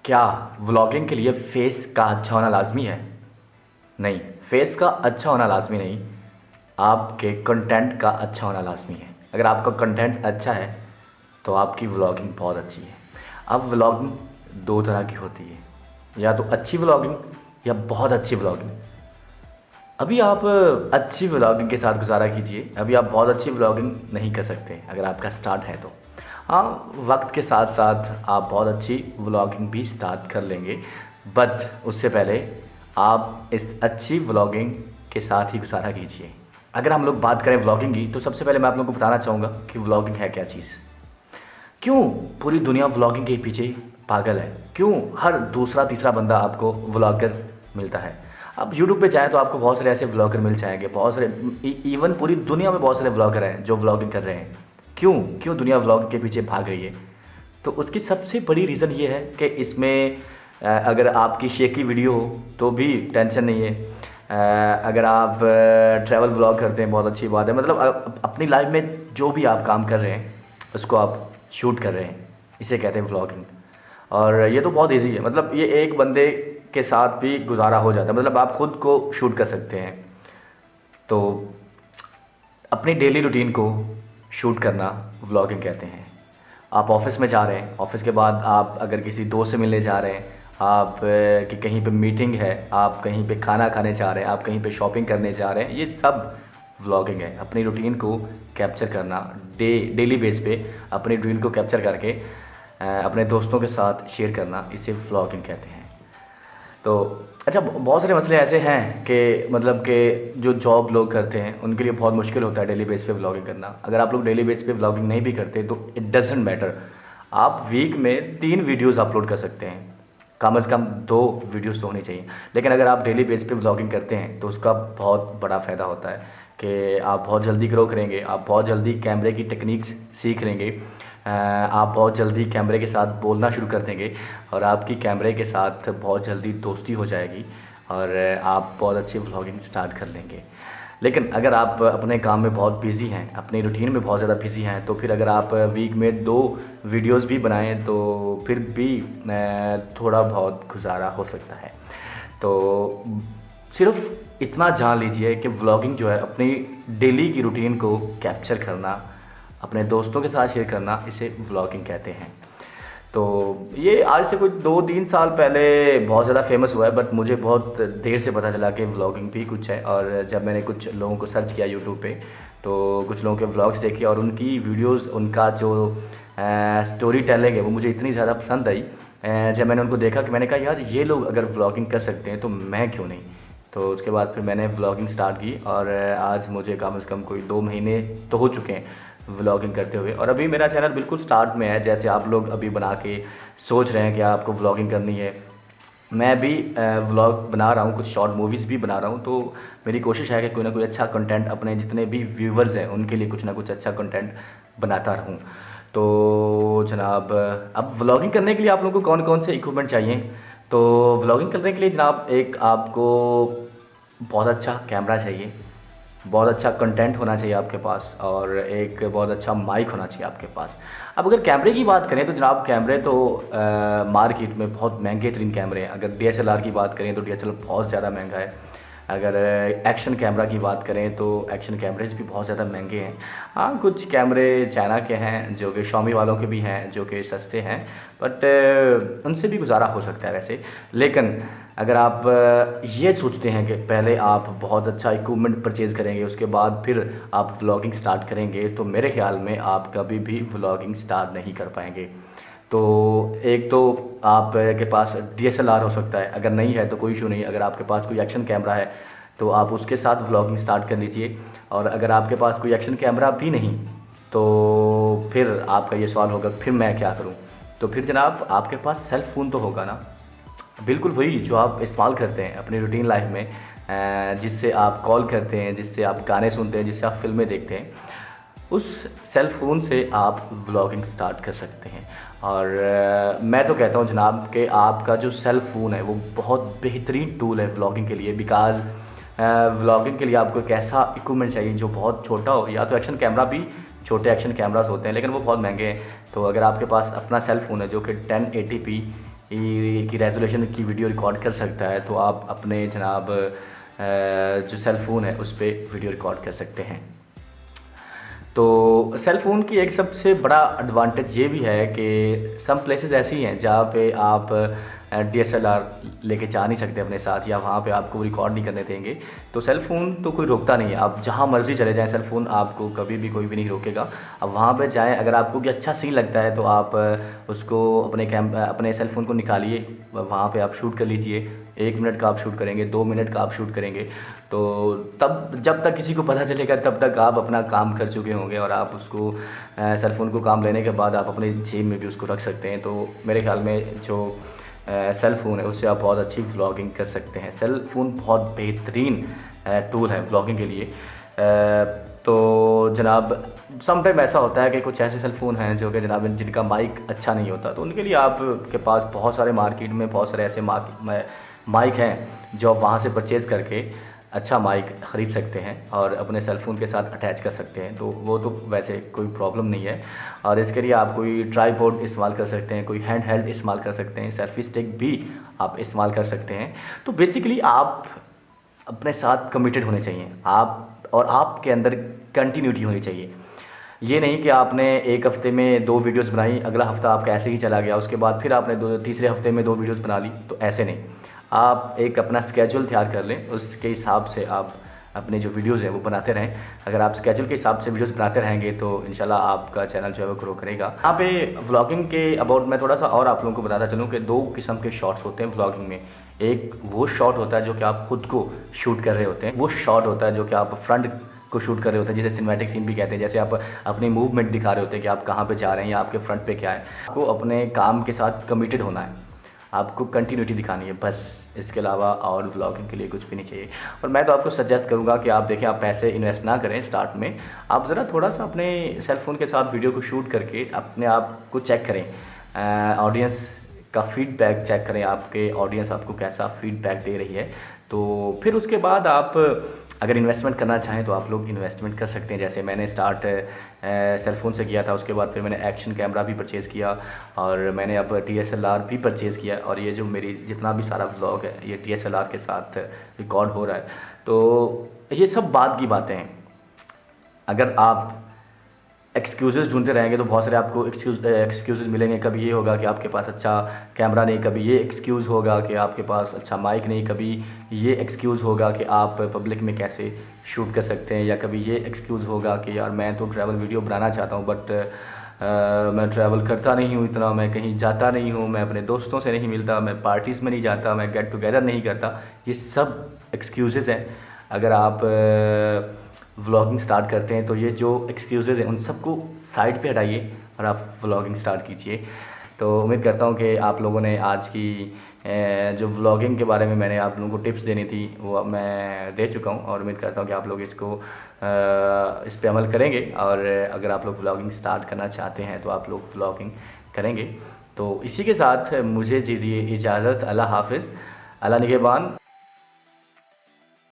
क्या व्लॉगिंग के लिए फेस का अच्छा होना लाज़मी है? नहीं, फेस का अच्छा होना लाज़मी नहीं, आपके कंटेंट का अच्छा होना लाज़मी है। अगर आपका कंटेंट अच्छा है, तो आपकी व्लॉगिंग बहुत अच्छी है। अब व्लॉगिंग 2 तरह की होती है, या तो अच्छी व्लॉगिंग या बहुत अच्छी व्लॉगिंग। अभी आप अच्छी व्लॉगिंग के साथ गुज़ारा कीजिए, अभी आप बहुत अच्छी व्लॉगिंग नहीं कर सकते अगर आपका स्टार्ट है तो। हाँ, वक्त के साथ साथ आप बहुत अच्छी व्लॉगिंग भी स्टार्ट कर लेंगे, बट उससे पहले आप इस अच्छी व्लॉगिंग के साथ ही गुज़ारा कीजिए। अगर हम लोग बात करें व्लॉगिंग की, तो सबसे पहले मैं आप लोगों को बताना चाहूँगा कि व्लॉगिंग है क्या चीज़। क्यों पूरी दुनिया व्लॉगिंग के पीछे पागल है? क्यों हर दूसरा तीसरा बंदा आपको व्लॉगर मिलता है? आप यूट्यूब पे जाएँ तो आपको बहुत सारे ऐसे व्लॉगर मिल जाएँगे, बहुत सारे इवन पूरी दुनिया में बहुत सारे व्लॉगर हैं जो व्लॉगिंग कर रहे हैं। क्यों? क्यों दुनिया व्लॉगिंग के पीछे भाग रही है? तो उसकी सबसे बड़ी रीज़न ये है कि इसमें अगर आपकी शेकी वीडियो हो तो भी टेंशन नहीं है। अगर आप ट्रैवल व्लॉग करते हैं, बहुत अच्छी बात है। मतलब अपनी लाइफ में जो भी आप काम कर रहे हैं उसको आप शूट कर रहे हैं, इसे कहते हैं व्लॉगिंग। और ये तो बहुत इजी है, मतलब ये एक बंदे के साथ भी गुजारा हो जाता है, मतलब आप खुद को शूट कर सकते हैं। तो अपनी डेली रूटीन को शूट करना व्लॉगिंग कहते हैं। आप ऑफिस में जा रहे हैं, ऑफिस के बाद आप अगर किसी दोस्त से मिलने जा रहे हैं, आप कि कहीं पे मीटिंग है, आप कहीं पे खाना खाने जा रहे हैं, आप कहीं पे शॉपिंग करने जा रहे हैं, ये सब व्लॉगिंग है। अपनी रूटीन को कैप्चर करना, डेली बेस पे अपनी रूटीन को कैप्चर करके अपने दोस्तों के साथ शेयर करना, इसे व्लॉगिंग कहते हैं। तो अच्छा, बहुत सारे मसले ऐसे हैं कि मतलब कि जो जॉब लोग करते हैं उनके लिए बहुत मुश्किल होता है डेली बेस पे व्लॉगिंग करना। अगर आप लोग डेली बेस पे व्लॉगिंग नहीं भी करते तो इट डजेंट मैटर, आप वीक में 3 वीडियोस अपलोड कर सकते हैं, कम से कम 2 वीडियोस तो होनी चाहिए। लेकिन अगर आप डेली बेस पे व्लॉगिंग करते हैं तो उसका बहुत बड़ा फ़ायदा होता है कि आप बहुत जल्दी ग्रो करेंगे, आप बहुत जल्दी कैमरे की टेक्निक्स सीख लेंगे, आप बहुत जल्दी कैमरे के साथ बोलना शुरू कर देंगे और आपकी कैमरे के साथ बहुत जल्दी दोस्ती हो जाएगी और आप बहुत अच्छी व्लॉगिंग स्टार्ट कर लेंगे। लेकिन अगर आप अपने काम में बहुत बिज़ी हैं, अपनी रूटीन में बहुत ज़्यादा बिज़ी हैं, तो फिर अगर आप वीक में 2 वीडियोस भी बनाएं तो फिर भी थोड़ा बहुत गुजारा हो सकता है। तो सिर्फ इतना जान लीजिए कि व्लॉगिंग जो है अपनी डेली की रूटीन को कैप्चर करना, अपने दोस्तों के साथ शेयर करना, इसे व्लॉगिंग कहते हैं। तो ये आज से कुछ 2-3 साल पहले बहुत ज़्यादा फेमस हुआ है, बट मुझे बहुत देर से पता चला कि व्लॉगिंग भी कुछ है। और जब मैंने कुछ लोगों को सर्च किया यूट्यूब पे, तो कुछ लोगों के व्लॉग्स देखे और उनकी वीडियोस, उनका जो स्टोरी टेलिंग है वो मुझे इतनी ज़्यादा पसंद आई। जब मैंने उनको देखा कि मैंने कहा यार ये लोग अगर व्लॉगिंग कर सकते हैं तो मैं क्यों नहीं। तो उसके बाद फिर मैंने व्लॉगिंग स्टार्ट की और आज मुझे कम से कम कोई 2 महीने तो हो चुके हैं व्लॉगिंग करते हुए। और अभी मेरा चैनल बिल्कुल स्टार्ट में है, जैसे आप लोग अभी बना के सोच रहे हैं कि आपको व्लॉगिंग करनी है, मैं भी व्लॉग बना रहा हूँ, कुछ शॉर्ट मूवीज़ भी बना रहा हूँ। तो मेरी कोशिश है कि कोई ना कोई अच्छा कंटेंट अपने जितने भी व्यूवर्स हैं उनके लिए कुछ ना कुछ अच्छा कंटेंट बनाता रहूँ। तो जनाब, अब व्लॉगिंग करने के लिए आप लोगों को कौन कौन से इक्विपमेंट चाहिए? तो व्लॉगिंग करने के लिए जनाब एक आपको बहुत अच्छा कैमरा चाहिए, बहुत अच्छा कंटेंट होना चाहिए आपके पास और एक बहुत अच्छा माइक होना चाहिए आपके पास। अब अगर कैमरे की बात करें तो जनाब कैमरे तो मार्केट में बहुत महंगे तरीन कैमरे हैं। अगर डीएसएलआर की बात करें तो डीएसएलआर बहुत ज़्यादा महंगा है। अगर एक्शन कैमरा की बात करें तो एक्शन कैमरेज भी बहुत ज़्यादा महंगे हैं। हाँ, कुछ कैमरे चाइना के हैं जो कि शॉमी वालों के भी हैं जो कि सस्ते हैं, बट उनसे भी गुजारा हो सकता है वैसे। लेकिन अगर आप ये सोचते हैं कि पहले आप बहुत अच्छा इक्विपमेंट परचेज़ करेंगे उसके बाद फिर आप व्लॉगिंग स्टार्ट करेंगे, तो मेरे ख़्याल में आप कभी भी व्लॉगिंग स्टार्ट नहीं कर पाएंगे। तो एक तो आप के पास डीएसएलआर हो सकता है, अगर नहीं है तो कोई इशू नहीं। अगर आपके पास कोई एक्शन कैमरा है तो आप उसके साथ व्लॉगिंग स्टार्ट कर लीजिए। और अगर आपके पास कोई एक्शन कैमरा भी नहीं तो फिर आपका ये सवाल होगा फिर मैं क्या करूं? तो फिर जनाब आपके पास सेल फ़ोन तो होगा ना, बिल्कुल वही जो आप इस्तेमाल करते हैं अपनी रूटीन लाइफ में, जिससे आप कॉल करते हैं, जिससे आप गाने सुनते हैं, जिससे आप फ़िल्में देखते हैं, उस सेल फ़ोन से आप व्लॉगिंग स्टार्ट कर सकते हैं। और मैं तो कहता हूँ जनाब कि आपका जो सेल फ़ोन है वो बहुत बेहतरीन टूल है व्लॉगिंग के लिए। बिकॉज़ व्लॉगिंग के लिए आपको एक ऐसा इक्विपमेंट चाहिए जो बहुत छोटा हो, या तो एक्शन कैमरा भी, छोटे एक्शन कैमरास होते हैं लेकिन वो बहुत महंगे हैं। तो अगर आपके पास अपना सेल फ़ोन है जो कि 1080p की रेजोल्यूशन की वीडियो रिकॉर्ड कर सकता है, तो आप अपने जनाब जो सेल फ़ोन है उस पर वीडियो रिकॉर्ड कर सकते हैं। तो सेल फ़ोन की एक सबसे बड़ा एडवांटेज ये भी है कि सम प्लेसेस ऐसी हैं जहाँ पे आप DSLR लेके जा नहीं सकते अपने साथ, या वहाँ पे आपको रिकॉर्ड नहीं करने देंगे। तो सेल फ़ोन तो कोई रोकता नहीं है, आप जहाँ मर्ज़ी चले जाएँ, सेल फ़ोन आपको कभी भी कोई भी नहीं रोकेगा। अब वहाँ पे जाएँ, अगर आपको भी अच्छा सीन लगता है तो आप उसको अपने सेल फ़ोन को निकालिए, वहाँ पे आप शूट कर लीजिए। 1 मिनट का आप शूट करेंगे, 2 मिनट का आप शूट करेंगे, तो तब जब तक किसी को पता चलेगा तब तक आप अपना काम कर चुके होंगे, और आप उसको सेल फ़ोन को काम लेने के बाद आप अपने जेब में भी उसको रख सकते हैं। तो मेरे ख़्याल में जो सेल फ़ोन है उससे आप बहुत अच्छी व्लॉगिंग कर सकते हैं। सेल फ़ोन बहुत बेहतरीन टूल है व्लॉगिंग के लिए। तो जनाब समटाइम ऐसा होता है कि कुछ ऐसे सेल फ़ोन हैं जो कि जनाब जिनका माइक अच्छा नहीं होता, तो उनके लिए आपके पास बहुत सारे मार्केट में बहुत सारे ऐसे माइक हैं जो आप वहाँ से परचेज़ करके अच्छा माइक ख़रीद सकते हैं और अपने सेल फ़ोन के साथ अटैच कर सकते हैं। तो वो तो वैसे कोई प्रॉब्लम नहीं है, और इसके लिए आप कोई ट्राइपॉड इस्तेमाल कर सकते हैं, कोई हैंड हेल्ड इस्तेमाल कर सकते हैं, सेल्फी स्टिक भी आप इस्तेमाल कर सकते हैं। तो बेसिकली आप अपने साथ कमिटेड होने चाहिए, आप और आपके अंदर कंटिन्यूटी होनी चाहिए। ये नहीं कि आपने एक हफ़्ते में 2 वीडियोज़ बनाई, अगला हफ़्ता आपका ऐसे ही चला गया, उसके बाद फिर आपने तीसरे हफ़्ते में 2 वीडियोज़ बना ली, तो ऐसे नहीं। आप एक अपना स्केड्यूल तैयार कर लें, उसके हिसाब से आप अपने जो वीडियोज़ हैं वो बनाते रहें। अगर आप स्केड्यूल के हिसाब से वीडियोज़ बनाते रहेंगे तो इंशाल्लाह आपका चैनल जो है वो ग्रो करेगा। यहाँ पे व्लॉगिंग के अबाउट मैं थोड़ा सा और आप लोगों को बताता चलूँ कि 2 किस्म के शॉट्स होते हैं व्लॉगिंग में। एक वो शॉट होता है जो कि आप खुद को शूट कर रहे होते हैं, वो शॉट होता है जो कि आप फ्रंट को शूट कर रहे होते हैं, जिसे सिनेमैटिक सीन भी कहते हैं। जैसे आप अपनी मूवमेंट दिखा रहे होते हैं कि आप कहाँ पे जा रहे हैं या आपके फ्रंट पे क्या है। आपको अपने काम के साथ कमिटेड होना है, आपको कंटिन्यूटी दिखानी है, बस इसके अलावा और व्लॉगिंग के लिए कुछ भी नहीं चाहिए। और मैं तो आपको सजेस्ट करूँगा कि आप देखें, आप पैसे इन्वेस्ट ना करें स्टार्ट में, आप ज़रा थोड़ा सा अपने सेल फ़ोन के साथ वीडियो को शूट करके अपने आप को चेक करें, ऑडियंस का फीडबैक चेक करें, आपके ऑडियंस आपको कैसा फीडबैक दे रही है। तो फिर उसके बाद आप अगर इन्वेस्टमेंट करना चाहें तो आप लोग इन्वेस्टमेंट कर सकते हैं। जैसे मैंने स्टार्ट सेल फ़ोन से किया था, उसके बाद फिर मैंने एक्शन कैमरा भी परचेज़ किया, और मैंने अब DSLR भी परचेज़ किया, और ये जो मेरी जितना भी सारा व्लॉग है ये DSLR के साथ रिकॉर्ड हो रहा है। तो ये सब बाद की बातें हैं। अगर आप एक्सक्यूज़ेज़ ढूंढते रहेंगे तो बहुत सारे आपको एक्सक्यूज़ेज़ मिलेंगे। कभी ये होगा कि आपके पास अच्छा कैमरा नहीं, कभी ये एक्सक्यूज़ होगा कि आपके पास अच्छा माइक नहीं, कभी ये एक्सक्यूज़ होगा कि आप पब्लिक में कैसे शूट कर सकते हैं, या कभी ये एक्सक्यूज़ होगा कि यार मैं तो ट्रैवल वीडियो बनाना चाहता हूँ बट मैं ट्रैवल करता नहीं हूँ इतना, मैं कहीं जाता नहीं हूँ, मैं अपने दोस्तों से नहीं मिलता, मैं पार्टीज़ में नहीं जाता, मैं गेट टुगेदर नहीं करता। ये सब एक्सक्यूज़ेज़ हैं। अगर आप व्लॉगिंग स्टार्ट करते हैं तो ये जो एक्सक्यूज़ेज़ हैं उन सबको साइड पे हटाइए और आप व्लॉगिंग स्टार्ट कीजिए। तो उम्मीद करता हूँ कि आप लोगों ने आज की जो व्लॉगिंग के बारे में मैंने आप लोगों को टिप्स देनी थी वो अब मैं दे चुका हूँ, और उम्मीद करता हूँ कि आप लोग इसको इस पे अमल करेंगे, और अगर आप लोग व्लॉगिंग स्टार्ट करना चाहते हैं तो आप लोग व्लॉगिंग करेंगे। तो इसी के साथ मुझे दीजिए इजाज़त। अल्लाह हाफ़िज़, अल्लाह निगहबान।